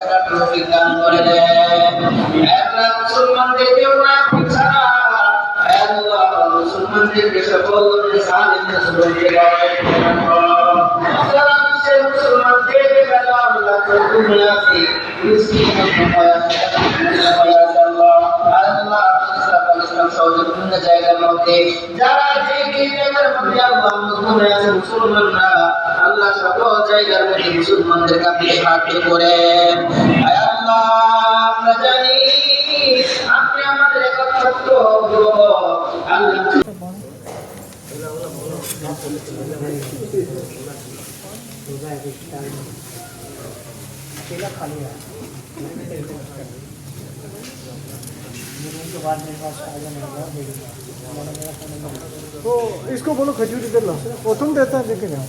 তৌফিক দান করে দেন। আল্লাহ মুসলমানদেরকে মুনাফিক ছাড়া আল্লাহ মুসলমানদেরকে সকল সালিমের সুবিধে দান করো। সারা বিশ্বের মুসলমানদের বেলা আল্লাহ সকল মুনাফিক মিসকিন সৌজন্য জায়গার মধ্যে যারা যে জায়গার মধ্যে আল্লাহ মুসলমান আছে মুসলমানরা আল্লাহ সকল জায়গার মধ্যে মুসলমানদেরকে আপনি সাহায্য করেন। আল্লাহ আমরা জানি আপনি আমাদের একমাত্র আল্লাহ तो इसको बोलो खजूर इधर लो प्रथम देता है देखे ना